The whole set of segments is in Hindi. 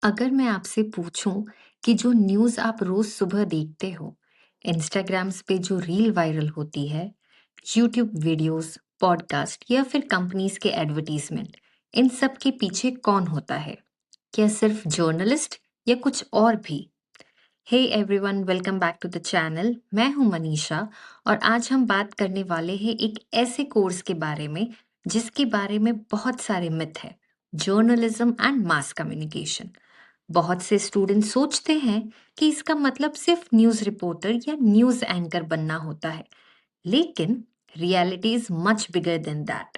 अगर मैं आपसे पूछूं कि जो न्यूज़ आप रोज सुबह देखते हो, इंस्टाग्राम्स पे जो रील वायरल होती है, यूट्यूब वीडियोस, पॉडकास्ट या फिर कंपनीज के एडवर्टीजमेंट, इन सब के पीछे कौन होता है? क्या सिर्फ जर्नलिस्ट या कुछ और भी? Hey everyone, welcome back to the channel. मैं हूं मनीषा और आज हम बात करने वाले हैं एक ऐसे कोर्स के बारे में जिसके बारे में बहुत सारे मिथ है, जर्नलिज्म एंड मास कम्युनिकेशन। बहुत से स्टूडेंट सोचते हैं कि इसका मतलब सिर्फ न्यूज़ रिपोर्टर या न्यूज़ एंकर बनना होता है, लेकिन reality is much bigger than that.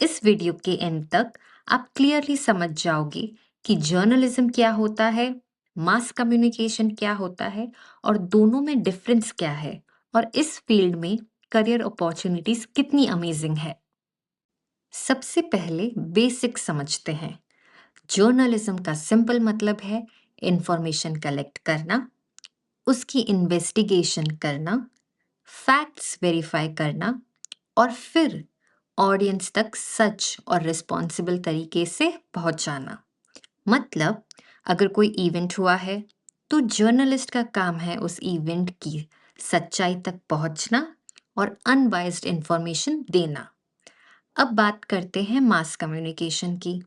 इस वीडियो के एंड तक आप क्लियरली समझ जाओगे कि जर्नलिज्म क्या होता है, मास कम्युनिकेशन क्या होता है और दोनों में डिफरेंस क्या है, और इस फील्ड में करियर अपॉर्चुनिटीज कितनी अमेजिंग है। सबसे पहले बेसिक समझते हैं। जर्नलिज्म का सिंपल मतलब है इंफॉर्मेशन कलेक्ट करना, उसकी इन्वेस्टिगेशन करना, फैक्ट्स वेरीफाई करना और फिर ऑडियंस तक सच और रिस्पॉन्सिबल तरीके से पहुंचाना। मतलब, अगर कोई इवेंट हुआ है तो जर्नलिस्ट का काम है उस इवेंट की सच्चाई तक पहुंचना और अनबाइस्ड इंफॉर्मेशन देना। अब बात करते हैं मास कम्युनिकेशन की।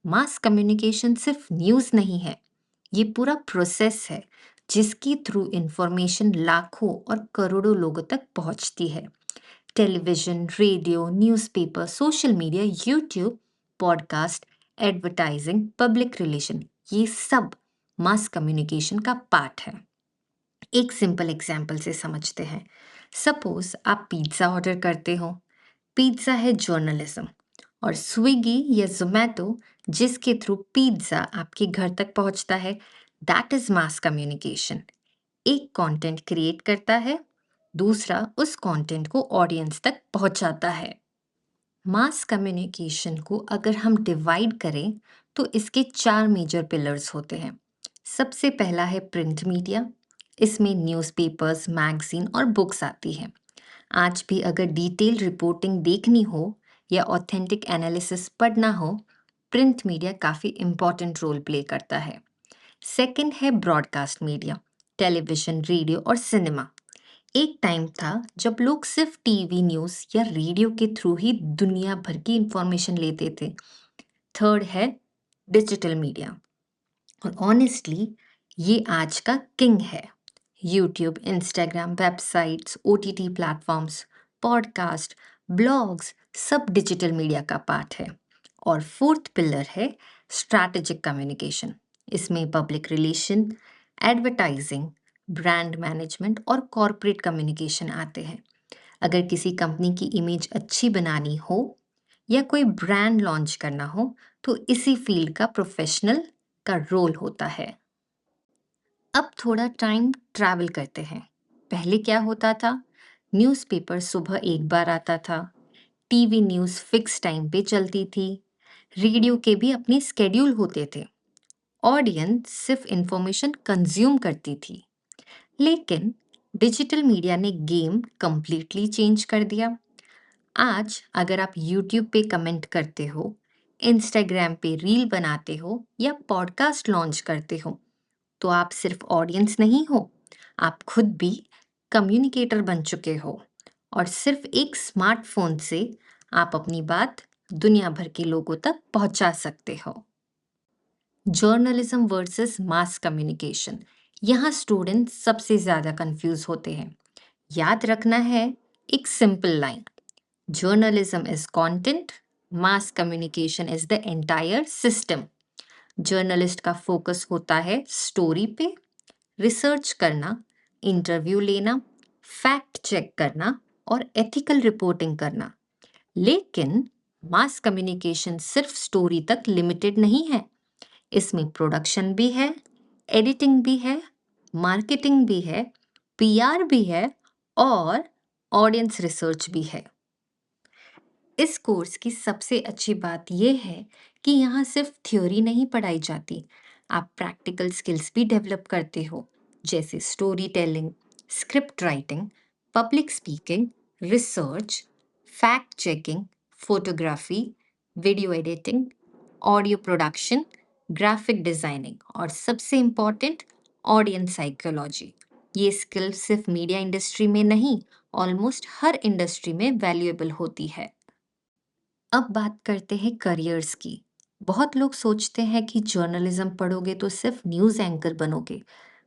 मास कम्युनिकेशन सिर्फ न्यूज़ नहीं है, ये पूरा प्रोसेस है जिसके थ्रू इंफॉर्मेशन लाखों और करोड़ों लोगों तक पहुंचती है। Television, radio, newspaper, social media, YouTube, podcast, advertising, public relation, ये सब मास कम्युनिकेशन का पार्ट है। एक सिंपल एग्जाम्पल से समझते हैं। सपोज आप पिज्ज़ा ऑर्डर करते हो, पिज्ज़ा है जर्नलिज्म, और स्विगी या जोमेटो जिसके थ्रू पिज्ज़ा आपके घर तक पहुंचता है, दैट इज मास कम्युनिकेशन। एक कंटेंट क्रिएट करता है, दूसरा उस कंटेंट को ऑडियंस तक पहुंचाता है। मास कम्युनिकेशन को अगर हम डिवाइड करें तो इसके चार मेजर पिलर्स होते हैं। सबसे पहला है प्रिंट मीडिया। इसमें न्यूज़पेपर्स, मैगजीन और बुक्स आती हैं। आज भी अगर डिटेल रिपोर्टिंग देखनी हो या ऑथेंटिक एनालिसिस पढ़ना हो, प्रिंट मीडिया काफ़ी इम्पॉर्टेंट रोल प्ले करता है। सेकंड है ब्रॉडकास्ट मीडिया, टेलीविजन, रेडियो और सिनेमा। एक टाइम था जब लोग सिर्फ टीवी न्यूज़ या रेडियो के थ्रू ही दुनिया भर की इंफॉर्मेशन लेते थे। थर्ड है डिजिटल मीडिया, और ऑनेस्टली ये आज का किंग है। YouTube, Instagram, websites, OTT platforms, podcast, blogs, सब डिजिटल मीडिया का पार्ट है। और फोर्थ पिलर है स्ट्रैटेजिक कम्युनिकेशन। इसमें public relation, advertising, brand management और कॉरपोरेट कम्युनिकेशन आते हैं। अगर किसी कंपनी की इमेज अच्छी बनानी हो या कोई ब्रांड लॉन्च करना हो, तो इसी फील्ड का प्रोफेशनल का रोल होता है। अब थोड़ा टाइम ट्रैवल करते हैं। पहले क्या होता था? न्यूज़पेपर सुबह एक बार आता था, टीवी न्यूज़ फिक्स टाइम पे चलती थी, रेडियो के भी अपने स्केड्यूल होते थे। ऑडियंस सिर्फ इंफॉर्मेशन कंज्यूम करती थी। लेकिन डिजिटल मीडिया ने गेम कंप्लीटली चेंज कर दिया। आज अगर आप यूट्यूब पे कमेंट करते हो, इंस्टाग्राम पे रील बनाते हो या पॉडकास्ट लॉन्च करते हो, तो आप सिर्फ ऑडियंस नहीं हो, आप खुद भी कम्युनिकेटर बन चुके हो। और सिर्फ एक स्मार्टफोन से आप अपनी बात दुनिया भर के लोगों तक पहुंचा सकते हो। जर्नलिज्म वर्सेस मास कम्युनिकेशन, यहाँ स्टूडेंट सबसे ज़्यादा कंफ्यूज होते हैं। याद रखना है एक simple line: journalism is content, mass communication is the entire system. Journalist का फोकस होता है स्टोरी पे, रिसर्च करना, इंटरव्यू लेना, फैक्ट चेक करना और एथिकल रिपोर्टिंग करना। लेकिन मास कम्युनिकेशन सिर्फ स्टोरी तक लिमिटेड नहीं है। इसमें प्रोडक्शन भी है, एडिटिंग भी है, मार्केटिंग भी है, पीआर भी है और ऑडियंस रिसर्च भी है। इस कोर्स की सबसे अच्छी बात यह है कि यहाँ सिर्फ थ्योरी नहीं पढ़ाई जाती, आप प्रैक्टिकल स्किल्स भी डेवलप करते हो, जैसे story telling, script writing, public speaking, research, fact checking, photography, video editing, audio production, graphic designing और सबसे इम्पोर्टेंट ऑडियंस साइकोलॉजी। ये स्किल सिर्फ मीडिया इंडस्ट्री में नहीं, ऑलमोस्ट हर इंडस्ट्री में वैल्यूएबल होती है। अब बात करते हैं करियर्स की। बहुत लोग सोचते हैं कि जर्नलिज्म पढ़ोगे तो सिर्फ न्यूज़ एंकर बनोगे।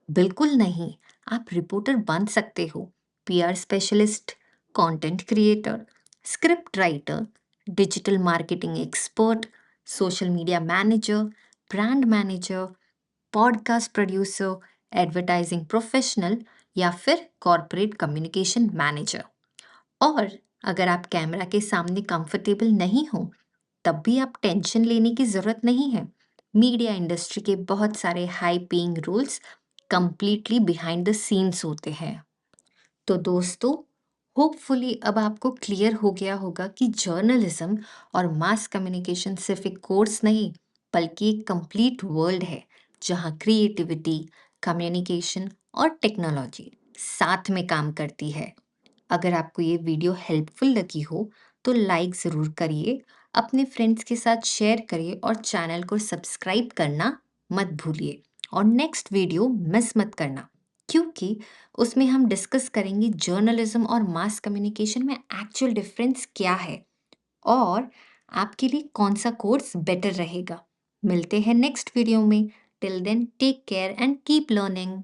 बिल्कुल नहीं, आप रिपोर्टर बन सकते हो, PR specialist, content creator, script writer, digital marketing expert, social media manager, brand manager, podcast producer, advertising professional या फिर कॉरपोरेट कम्युनिकेशन मैनेजर। और अगर आप कैमरा के सामने कंफर्टेबल नहीं हो, तब भी आप टेंशन लेने की ज़रूरत नहीं है। मीडिया इंडस्ट्री के बहुत सारे high paying roles completely behind the scenes होते हैं। तो दोस्तों, होपफुली अब आपको क्लियर हो गया होगा कि जर्नलिज्म और मास कम्युनिकेशन सिर्फ एक कोर्स नहीं, बल्कि एक कंप्लीट वर्ल्ड है, जहाँ क्रिएटिविटी, कम्युनिकेशन और टेक्नोलॉजी साथ में काम करती है। अगर आपको ये वीडियो हेल्पफुल लगी हो तो लाइक ज़रूर करिए, अपने फ्रेंड्स के साथ शेयर करिए और चैनल को सब्सक्राइब करना मत भूलिए। और नेक्स्ट वीडियो मिस मत करना, क्योंकि उसमें हम डिस्कस करेंगे जर्नलिज्म और मास कम्युनिकेशन में एक्चुअल डिफरेंस क्या है और आपके लिए कौन सा कोर्स बेटर रहेगा। मिलते हैं नेक्स्ट वीडियो में। Till then take care and keep learning.